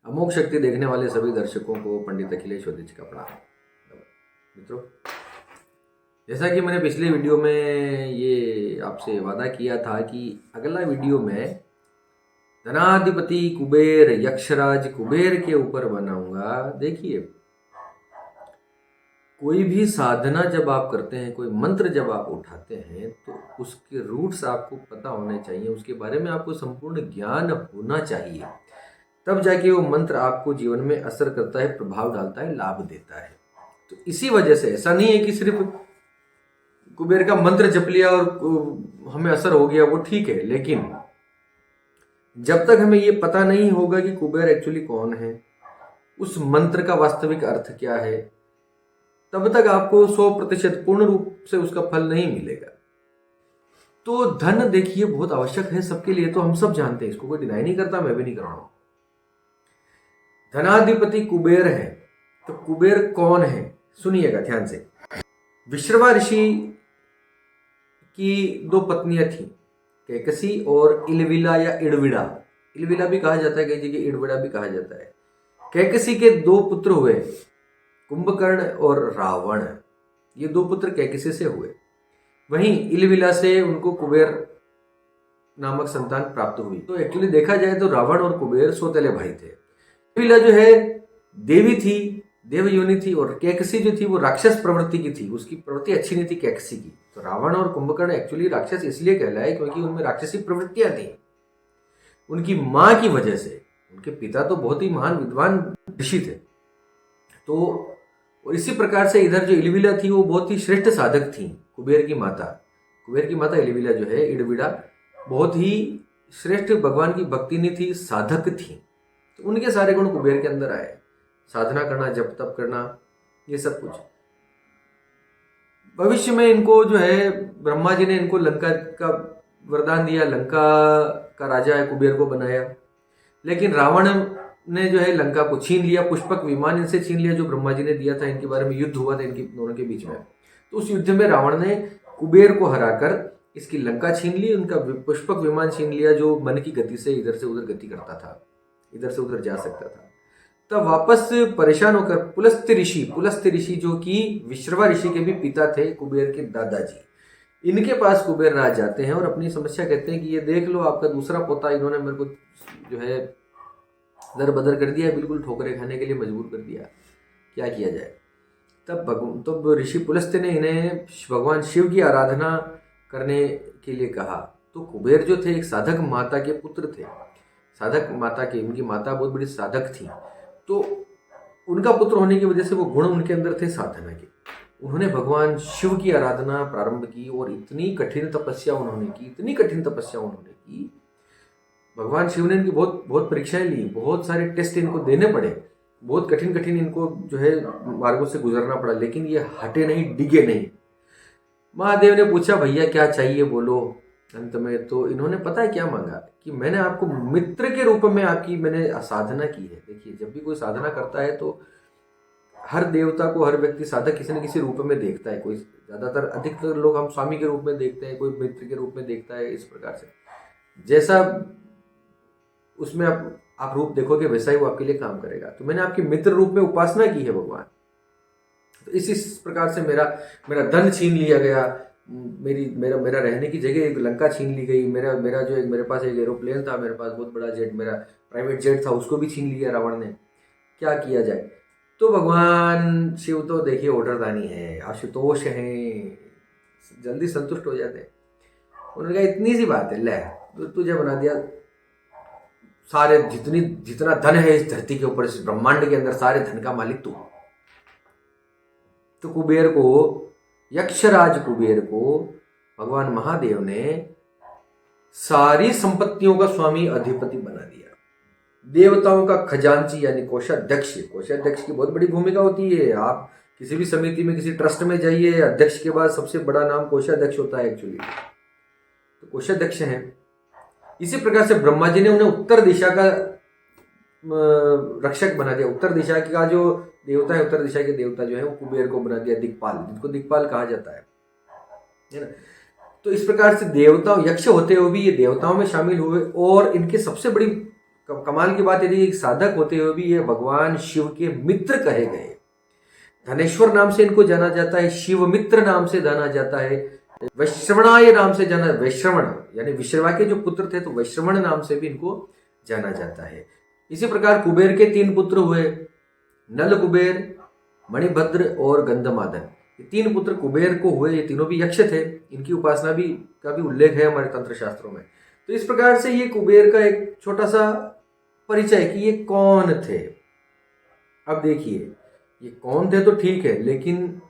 अमोघ शक्ति देखने वाले सभी दर्शकों को पंडित अखिलेश वदिच का प्रणाम। मित्रों, जैसा कि मैंने पिछले वीडियो में ये आपसे वादा किया था कि अगला वीडियो में धनाधिपति कुबेर यक्षराज कुबेर के ऊपर बनाऊंगा। देखिए, कोई भी साधना जब आप करते हैं, कोई मंत्र जब आप उठाते हैं, तो उसके रूट्स आपको पता होने चाहिए, उसके बारे में आपको संपूर्ण ज्ञान होना चाहिए। तब जाके वो मंत्र आपको जीवन में असर करता है, प्रभाव डालता है, लाभ देता है। तो इसी वजह से ऐसा नहीं है कि सिर्फ कुबेर का मंत्र जप लिया और हमें असर हो गया, वो ठीक है, लेकिन जब तक हमें ये पता नहीं होगा कि कुबेर एक्चुअली कौन है, उस मंत्र का वास्तविक अर्थ क्या है, तब तक आपको 100% पूर्ण रूप से उसका फल नहीं मिलेगा। तो धन देखिए बहुत आवश्यक है सबके लिए, तो हम सब जानते हैं, इसको कोई डिनाई नहीं करता, मैं भी नहीं कर रहा हूं। धनाधिपति कुबेर है, तो कुबेर कौन है सुनिएगा ध्यान से। विश्रवा ऋषि की 2 पत्नियां थी, कैकसी और इलविला या इड़विड़ा। इलविला भी कहा जाता है, कई जगह इड़विड़ा भी कहा जाता है। कैकसी के 2 पुत्र हुए, कुंभकर्ण और रावण। ये 2 पुत्र कैकसी से हुए। वहीं इलविला से उनको कुबेर नामक संतान प्राप्त हुई। तो एक्चुअली देखा जाए तो रावण और कुबेर सौतेले भाई थे। इलविला जो है देवी थी, देव योनि थी, और कैकसी जो थी वो राक्षस प्रवृत्ति की थी, उसकी प्रवृत्ति अच्छी नहीं थी कैकसी की। तो रावण और कुंभकर्ण एक्चुअली राक्षस इसलिए कहलाए क्योंकि उनमें राक्षसी प्रवृत्तियां थी, उनकी मां की वजह से। उनके पिता तो बहुत ही महान विद्वान ऋषि थे। तो और इसी प्रकार से इधर जो इलविला थी वो बहुत ही श्रेष्ठ साधक थी। कुबेर की माता, कुबेर की माता इलविला जो है, इड़विड़ा, बहुत ही श्रेष्ठ भगवान की भक्तिनी थी, साधक थी। तो उनके सारे गुण कुबेर के अंदर आए, साधना करना, जप तप करना, ये सब कुछ। भविष्य में इनको जो है ब्रह्मा जी ने इनको लंका का वरदान दिया, लंका का राजा है कुबेर को बनाया। लेकिन रावण ने जो है लंका को छीन लिया, पुष्पक विमान इनसे छीन लिया जो ब्रह्मा जी ने दिया था। इनके बारे में युद्ध हुआ था इनके दोनों के बीच में। तो उस युद्ध में रावण ने कुबेर को हराकर इसकी लंका छीन ली, उनका पुष्पक विमान छीन लिया जो मन की गति से इधर से उधर गति करता था, इधर से उधर जा सकता था। तब वापस परेशान होकर पुलस्त्य ऋषि जो कि विश्रवा ऋषि के भी पिता थे, कुबेर के दादाजी, इनके पास कुबेर राज जाते हैं और अपनी समस्या कहते हैं कि ये देख लो, आपका दूसरा पोता इन्होंने मेरे को जो है दर बदर कर दिया, बिल्कुल ठोकरे खाने के लिए मजबूर कर दिया, क्या किया जाए। तब ऋषि पुलस्त्य ने इन्हें भगवान शिव की आराधना करने के लिए कहा। तो कुबेर जो थे एक साधक माता के पुत्र थे, साधक माता के, उनकी माता बहुत बड़ी साधक थी। तो उनका पुत्र होने की वजह से वो गुण उनके अंदर थे साधना के। उन्होंने भगवान शिव की आराधना प्रारंभ की और इतनी कठिन तपस्या उन्होंने की, भगवान शिव ने इनकी बहुत बहुत परीक्षाएं ली, बहुत सारे टेस्ट इनको देने पड़े, बहुत कठिन इनको जो है मार्गों से गुजरना पड़ा, लेकिन ये हटे नहीं, डिगे नहीं। महादेव ने पूछा, भैया क्या चाहिए बोलो। अंत में तो इन्होंने पता है क्या मांगा, कि मैंने आपको मित्र के रूप में आपकी मैंने साधना की है। देखिए, जब भी कोई साधना करता है तो हर देवता को हर व्यक्ति साधक किसी न किसी रूप में देखता है। कोई ज्यादातर अधिकतर लोग हम स्वामी के रूप में देखते हैं, कोई मित्र के रूप में देखता है। इस प्रकार से जैसा उसमें आप रूप देखोगे वैसा ही वो आपके लिए काम करेगा। तो मैंने आपके मित्र रूप में उपासना की है भगवान। तो इस प्रकार से मेरा धन छीन लिया गया, मेरा रहने की जगह एक लंका छीन ली गई, मेरा जो एक मेरे पास एक एरोप्लेन था, मेरे पास बहुत बड़ा जेट, मेरा प्राइवेट जेट था, उसको भी छीन लिया रावण ने। क्या किया जाए। तो भगवान शिव तो देखिए ऑर्डरदानी है, आशुतोष हैं, जल्दी संतुष्ट हो जाते हैं। उन्होंने कहा इतनी सी बात है, ले तो तुझे बना दिया, सारे जितना धन है इस धरती के ऊपर, इस ब्रह्मांड के अंदर, सारे धन का मालिक तू। तो कुबेर को, यक्षराज कुबेर को भगवान महादेव ने सारी संपत्तियों का स्वामी अधिपति बना दिया। देवताओं का खजांची यानी कोषाध्यक्ष की बहुत बड़ी भूमिका होती है। आप किसी भी समिति में, किसी ट्रस्ट में जाइए, अध्यक्ष के बाद सबसे बड़ा नाम कोषाध्यक्ष होता है एक्चुअली। तो कोषाध्यक्ष हैं। इसी प्रकार से ब्रह्मा जी ने उन्हें उत्तर दिशा का रक्षक बना दिया। उत्तर दिशा का जो देवता है, उत्तर दिशा के देवता जो है वो कुबेर को बना दिया दिक्पाल, जिनको दिक्पाल कहा जाता है। है ना। तो इस प्रकार से देवताओं, यक्ष होते हुए भी ये देवताओं में शामिल हुए, और इनके सबसे बड़ी कमाल की बात यदि एक साधक होते हुए भी ये भगवान शिव के मित्र कहे गए। धनेश्वर नाम से इनको जाना जाता है, शिव मित्र नाम से जाना जाता है, वैश्रवणाय नाम से जाना, वैश्रवण यानी विश्रवा के जो पुत्र थे तो वैश्रवण नाम से भी इनको जाना जाता है। इसी प्रकार कुबेर के 3 पुत्र हुए, नल कुबेर, मणिभद्र और गंधमादन। ये 3 पुत्र कुबेर को हुए, ये तीनों भी यक्ष थे। इनकी उपासना भी का भी उल्लेख है हमारे तंत्र शास्त्रों में। तो इस प्रकार से ये कुबेर का एक छोटा सा परिचय कि ये कौन थे। अब देखिए ये कौन थे तो ठीक है, लेकिन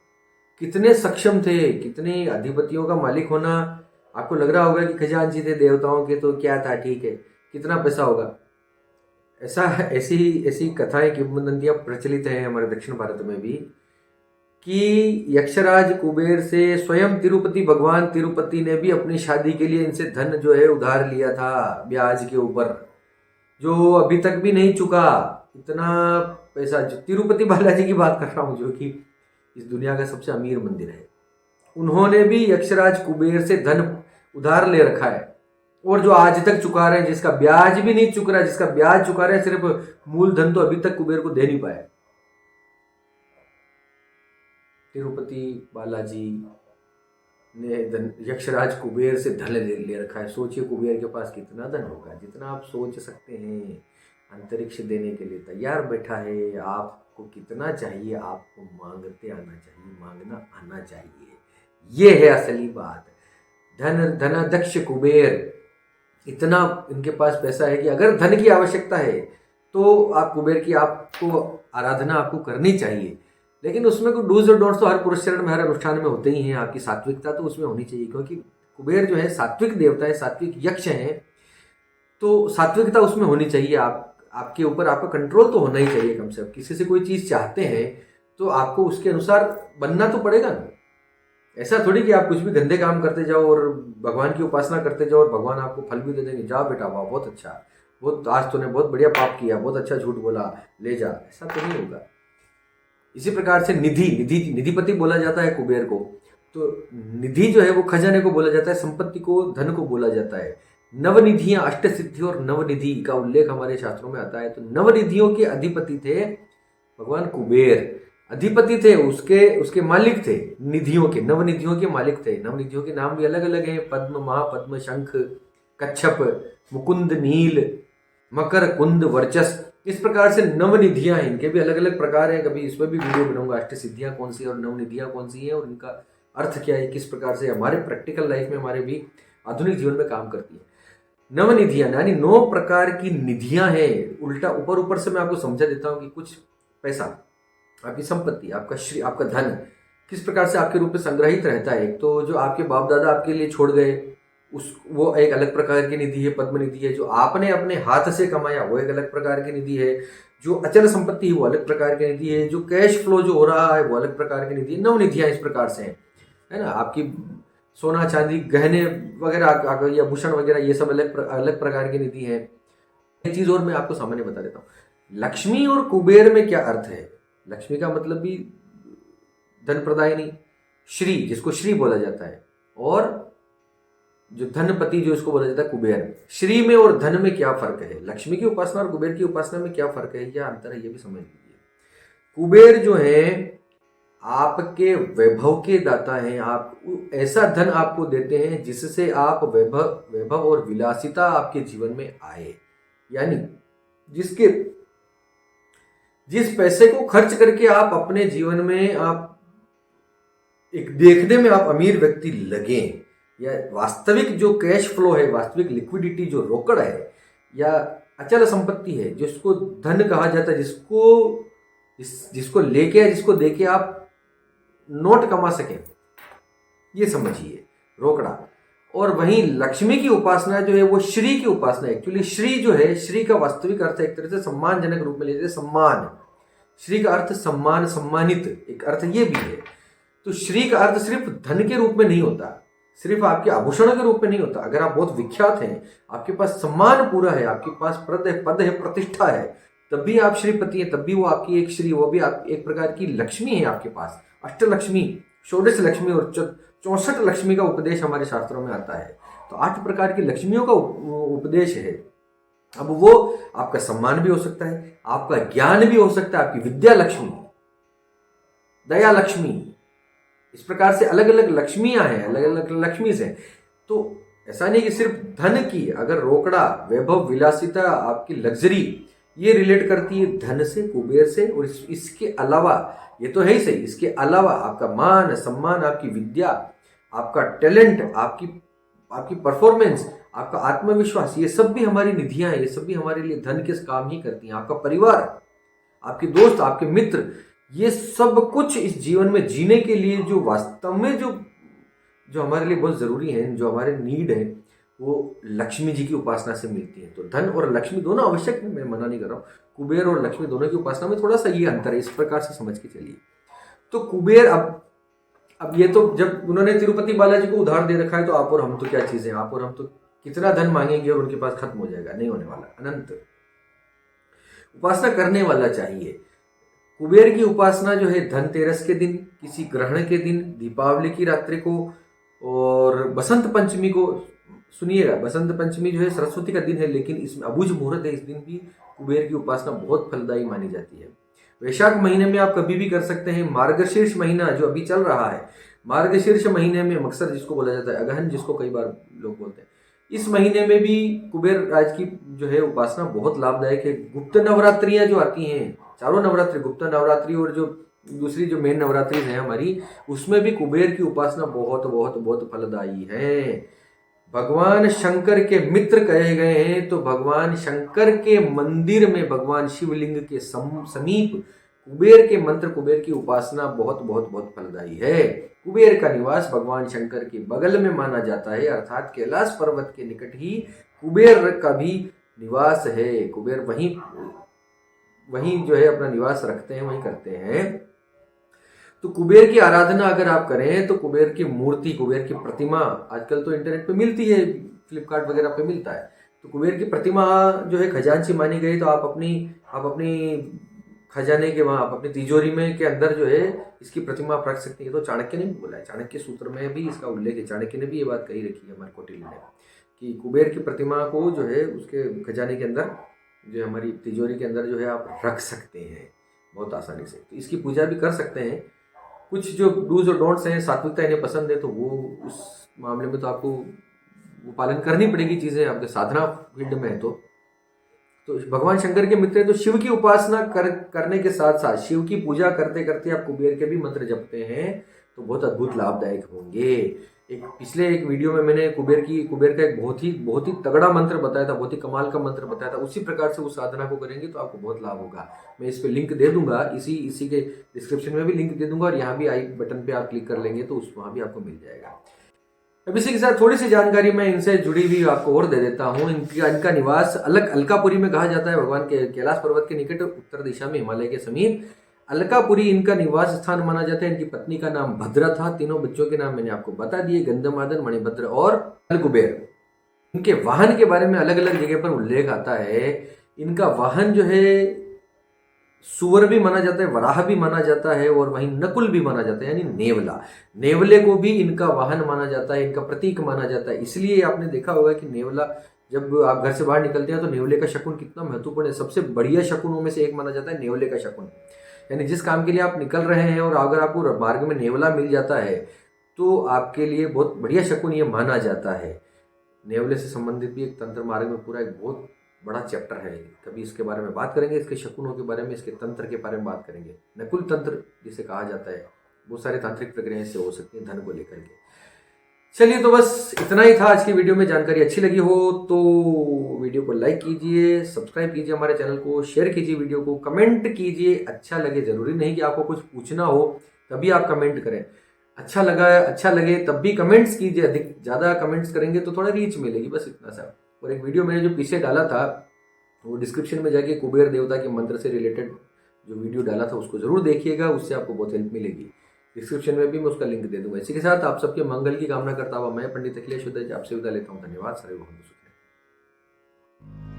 कितने सक्षम थे, कितने अधिपतियों का मालिक होना। आपको लग रहा होगा कि खजांची थे देवताओं के तो क्या था, ठीक है, कितना पैसा होगा। ऐसी कथाएं, किंवदंतियां प्रचलित हैं हमारे दक्षिण भारत में भी कि यक्षराज कुबेर से स्वयं तिरुपति, भगवान तिरुपति ने भी अपनी शादी के लिए इनसे धन जो है उधार लिया था ब्याज के ऊपर, जो अभी तक भी नहीं चुका। इतना पैसा, तिरुपति बालाजी की बात कर रहा हूँ, जो कि इस दुनिया का सबसे अमीर मंदिर है, उन्होंने भी यक्षराज कुबेर से धन उधार ले रखा है, और जो आज तक चुका रहे हैं, जिसका ब्याज भी नहीं चुक रहा, जिसका ब्याज चुका रहे हैं, सिर्फ मूल धन तो अभी तक कुबेर को दे नहीं पाए। तिरुपति बालाजी ने यक्षराज कुबेर से धन ले रखा है। सोचिए कुबेर के पास कितना धन होगा, जितना आप सोच सकते हैं। अंतरिक्ष देने के लिए तैयार बैठा है। आपको कितना चाहिए, आपको मांगते आना चाहिए, मांगना आना चाहिए। ये है असली बात। धनाध्यक्ष कुबेर, इतना इनके पास पैसा है कि अगर धन की आवश्यकता है तो आप कुबेर की आपको आराधना आपको करनी चाहिए। लेकिन उसमें कोई डूज और डोंट्स तो हर पुरस्चरण में, हर अनुष्ठान में होते ही हैं। आपकी सात्विकता तो उसमें होनी चाहिए, क्योंकि कुबेर जो है सात्विक देवता है, सात्विक यक्ष हैं, तो सात्विकता उसमें होनी चाहिए। आपके ऊपर आपका कंट्रोल तो होना ही चाहिए कम से कम। किसी से कोई चीज़ चाहते हैं तो आपको उसके अनुसार बनना तो पड़ेगा ना। ऐसा थोड़ी कि आप कुछ भी गंदे काम करते जाओ और भगवान की उपासना करते जाओ और भगवान आपको फल भी दे देंगे। जाओ बेटा, वाह बहुत अच्छा, बहुत आज तूने बहुत बढ़िया पाप किया, बहुत अच्छा झूठ बोला, ले जा, ऐसा तो नहीं होगा। इसी प्रकार से निधिपति बोला जाता है कुबेर को। तो निधि जो है वो खजाने को बोला जाता है, संपत्ति को, धन को बोला जाता है। नवनिधियां, अष्ट सिद्धि और नवनिधि का उल्लेख हमारे शास्त्रों में आता है। तो नवनिधियों के अधिपति थे भगवान कुबेर। अधिपति थे, उसके मालिक थे निधियों के, नवनिधियों के मालिक थे। नवनिधियों के नाम भी अलग अलग हैं, पद्म, महापद्म, शंख, कच्छप, मुकुंद, नील, मकर, कुंद, वर्चस। इस प्रकार से नवनिधियां हैं, इनके भी अलग अलग प्रकार हैं। कभी इस पर भी वीडियो बनाऊंगा, अष्ट सिद्धियां कौन सी और नवनिधियां कौन सी हैं और इनका अर्थ क्या है, किस प्रकार से हमारे प्रैक्टिकल लाइफ में, हमारे भी आधुनिक जीवन में काम करती है। नवनिधियां यानी 9 प्रकार की निधियां हैं। उल्टा ऊपर से मैं आपको समझा देता हूं कि कुछ पैसा, आपकी संपत्ति, आपका श्री, आपका धन किस प्रकार से आपके रूप में संग्रहित रहता है। तो जो आपके बाप दादा आपके लिए छोड़ गए, वो एक अलग प्रकार की निधि है, पद्म निधि है। जो आपने अपने हाथ से कमाया वो एक अलग प्रकार की निधि है। जो अचल संपत्ति है वो अलग प्रकार की निधि है। जो कैश फ्लो जो हो रहा है वो अलग प्रकार की निधि है। नवनिधियां इस प्रकार से है ना। आपकी सोना चांदी गहने वगैरह या भूषण वगैरह, ये सब अलग प्रकार की निधि है। एक चीज और मैं आपको सामान्य बता देता हूँ, लक्ष्मी और कुबेर में क्या अर्थ है। लक्ष्मी का मतलब भी धन प्रदायिनी, श्री जिसको श्री बोला जाता है, और जो धनपति जो इसको बोला जाता है कुबेर। श्री में और धन में क्या फर्क है, लक्ष्मी की उपासना और कुबेर की उपासना में क्या फर्क है, क्या अंतर है, ये भी समझ लीजिए। कुबेर जो है आपके वैभव के दाता हैं। आप ऐसा धन आपको देते हैं जिससे आप वैभव और विलासिता आपके जीवन में आए। यानी जिस पैसे को खर्च करके आप अपने जीवन में आप एक देखने में आप अमीर व्यक्ति लगे, या वास्तविक जो कैश फ्लो है, वास्तविक लिक्विडिटी जो रोकड़ है या अचल संपत्ति है, जिसको धन कहा जाता है, जिसको लेके या जिसको देके आप नोट कमा सकें, ये समझिए रोकड़ा। और वहीं लक्ष्मी की उपासना जो है वो श्री की उपासना है। एक्चुअली श्री जो है, श्री का वास्तविक अर्थ एक तरह से सम्मानजनक रूप में लेते हैं, सम्मान। श्री का अर्थ सम्मान, सम्मानित, एक अर्थ ये भी है। तो श्री का अर्थ सिर्फ धन के रूप में नहीं होता, सिर्फ आपके आभूषणों के रूप में नहीं होता। अगर आप बहुत विख्यात हैं, आपके पास सम्मान पूरा है, आपके पास पद है, प्रतिष्ठा है, तब भी आप श्रीपति हैं, तब भी वो आपकी एक श्री, वो भी आप एक प्रकार की लक्ष्मी है आपके पास। अष्टलक्ष्मी, षोडश लक्ष्मी और 64 लक्ष्मी का उपदेश हमारे शास्त्रों में आता है। तो 8 प्रकार की लक्ष्मियों का उपदेश है। अब वो आपका सम्मान भी हो सकता है, आपका ज्ञान भी हो सकता है, आपकी विद्या लक्ष्मी, दया लक्ष्मी, इस प्रकार से अलग अलग लक्ष्मियां हैं, अलग अलग लक्ष्मी हैं। तो ऐसा नहीं कि सिर्फ धन की, अगर रोकड़ा, वैभव, विलासिता, आपकी लग्जरी ये रिलेट करती है धन से, कुबेर से, और इसके अलावा ये तो है ही सही, इसके अलावा आपका मान सम्मान, आपकी विद्या, आपका टैलेंट, आपकी परफॉर्मेंस, आपका आत्मविश्वास, ये सब भी हमारी निधियां हैं, ये सब भी हमारे लिए धन के काम ही करती हैं। आपका परिवार, आपके दोस्त, आपके मित्र, ये सब कुछ इस जीवन में जीने के लिए जो वास्तव में जो हमारे लिए बहुत जरूरी है, जो हमारे नीड है, वो लक्ष्मी जी की उपासना से मिलती है। तो धन और लक्ष्मी दोनों आवश्यक है, मैं मना नहीं कर रहा हूँ। कुबेर और लक्ष्मी दोनों की उपासना में थोड़ा सा ये अंतर है, इस प्रकार से समझ के चलिए। तो कुबेर, अब ये तो जब उन्होंने तिरुपति बालाजी को उधार दे रखा है, तो आप और हम तो क्या चीजें, आप और हम तो कितना धन मांगेंगे और उनके पास खत्म हो जाएगा, नहीं होने वाला, अनंत। उपासना करने वाला चाहिए। कुबेर की उपासना जो है धनतेरस के दिन, किसी ग्रहण के दिन, दीपावली की रात्रि को, और बसंत पंचमी को। सुनिएगा, बसंत पंचमी जो है सरस्वती का दिन है, लेकिन इसमें अबुझ मुहूर्त है, इस दिन भी कुबेर की उपासना बहुत फलदायी मानी जाती है। वैशाख महीने में आप कभी भी कर सकते हैं। मार्गशीर्ष महीना जो अभी चल रहा है, मार्गशीर्ष महीने में मकसर जिसको बोला जाता है, अगहन जिसको कई बार लोग बोलते हैं, इस महीने में भी कुबेर राज की जो है उपासना बहुत लाभदायक है। गुप्त नवरात्रियां जो आती हैं, चारों नवरात्रि, गुप्त नवरात्रि और जो दूसरी जो मेन नवरात्रि है हमारी, उसमें भी कुबेर की उपासना बहुत बहुत बहुत फलदायी है। भगवान शंकर के मित्र कहे गए हैं, तो भगवान शंकर के मंदिर में, भगवान शिवलिंग के समीप कुबेर के मंत्र, कुबेर की उपासना बहुत बहुत बहुत फलदायी है। कुबेर का निवास भगवान शंकर के बगल में माना जाता है, अर्थात कैलाश पर्वत के निकट ही कुबेर का भी निवास है। कुबेर वहीं जो है अपना निवास रखते हैं, वहीं करते हैं। तो कुबेर की आराधना अगर आप करें, तो कुबेर की मूर्ति, कुबेर की प्रतिमा आजकल तो इंटरनेट पे मिलती है, फ्लिपकार्ट वगैरह पे मिलता है। तो कुबेर की प्रतिमा जो है खजांची मानी गई, तो आप अपनी खजाने के वहां, आप अपनी तिजोरी में के अंदर जो है इसकी प्रतिमा आप रख सकते हैं। तो चाणक्य ने भी बोला है, चाणक्य सूत्र में भी इसका उल्लेख है, चाणक्य ने भी ये बात कही रखी है हमारे कौटिल्य ने, कि कुबेर की प्रतिमा को जो है उसके खजाने के अंदर, जो हमारी तिजोरी के अंदर जो है आप रख सकते हैं बहुत आसानी से। तो इसकी पूजा भी कर सकते हैं। कुछ जो डूज और डोंट्स हैं, सात्विकता इन्हें पसंद है, तो वो उस मामले में तो आपको वो पालन करनी पड़ेगी, चीजें आपके साधना फील्ड में है। तो भगवान शंकर के मित्र है, तो शिव की उपासना करने के साथ साथ शिव की पूजा करते करते आप कुबेर के भी मंत्र जपते हैं, तो बहुत अद्भुत लाभदायक होंगे। पिछले एक वीडियो में मैंने कुबेर का एक बहुत ही तगड़ा मंत्र बताया था, बहुत ही कमाल का मंत्र बताया था। उसी प्रकार से उस साधना को करेंगे तो आपको बहुत लाभ होगा। मैं इस पे लिंक दे दूंगा, इसी के डिस्क्रिप्शन में भी लिंक दे दूंगा, और यहाँ भी आई बटन पे आप क्लिक कर लेंगे तो वहां भी आपको मिल जाएगा। अब इसी के साथ थोड़ी सी जानकारी मैं इनसे जुड़ी हुई आपको और दे देता हूँ। इनका निवास अलकापुरी में कहा जाता है, भगवान के कैलाश पर्वत के निकट उत्तर दिशा में, हिमालय के समीप अलकापुरी इनका निवास स्थान माना जाता है। इनकी पत्नी का नाम भद्रा था। तीनों बच्चों के नाम मैंने आपको बता दिए, गंधमादन, मणिभद्र और कुबेर। इनके वाहन के बारे में अलग अलग जगह पर उल्लेख आता है। इनका वाहन जो है सुवर भी माना जाता है, वराह भी माना जाता है, और वहीं नकुल भी माना जाता है, यानी नेवला। नेवले को भी इनका वाहन माना जाता है, इनका प्रतीक माना जाता है। इसलिए आपने देखा होगा कि नेवला, जब आप घर से बाहर निकलते हैं तो नेवले का शकुन कितना महत्वपूर्ण है। सबसे बढ़िया शकुनों में से एक माना जाता है नेवले का शकुन। यानी जिस काम के लिए आप निकल रहे हैं और अगर आपको मार्ग में नेवला मिल जाता है तो आपके लिए बहुत बढ़िया शकुन ये माना जाता है। नेवले से संबंधित भी एक तंत्र मार्ग में पूरा एक बहुत बड़ा चैप्टर है, कभी इसके बारे में बात करेंगे, इसके शकुनों के बारे में, इसके तंत्र के बारे में बात करेंगे। नकुल तंत्र जिसे कहा जाता है, बहुत सारे तांत्रिक प्रक्रियाएं से हो सकती हैं धन को लेकर के। चलिए, तो बस इतना ही था आज की वीडियो में। जानकारी अच्छी लगी हो तो वीडियो को लाइक कीजिए, सब्सक्राइब कीजिए हमारे चैनल को, शेयर कीजिए वीडियो को, कमेंट कीजिए। अच्छा लगे, जरूरी नहीं कि आपको कुछ पूछना हो तभी आप कमेंट करें, अच्छा लगे तब भी कमेंट्स कीजिए। अधिक ज़्यादा कमेंट्स करेंगे तो थोड़ा रीच मिलेगी, बस इतना सा। और एक वीडियो मैंने जो पीछे डाला था, वो डिस्क्रिप्शन में जाके कुबेर देवता के मंत्र से रिलेटेड जो वीडियो डाला था उसको जरूर देखिएगा, उससे आपको बहुत हेल्प मिलेगी। डिस्क्रिप्शन में भी मैं उसका लिंक दे दूंगा। इसी के साथ आप सबके मंगल की कामना करता हुआ मैं पंडित अखिलेश उदय आपसे विदा लेता हूँ। धन्यवाद। सर्वे भवन्तु सुखिनः।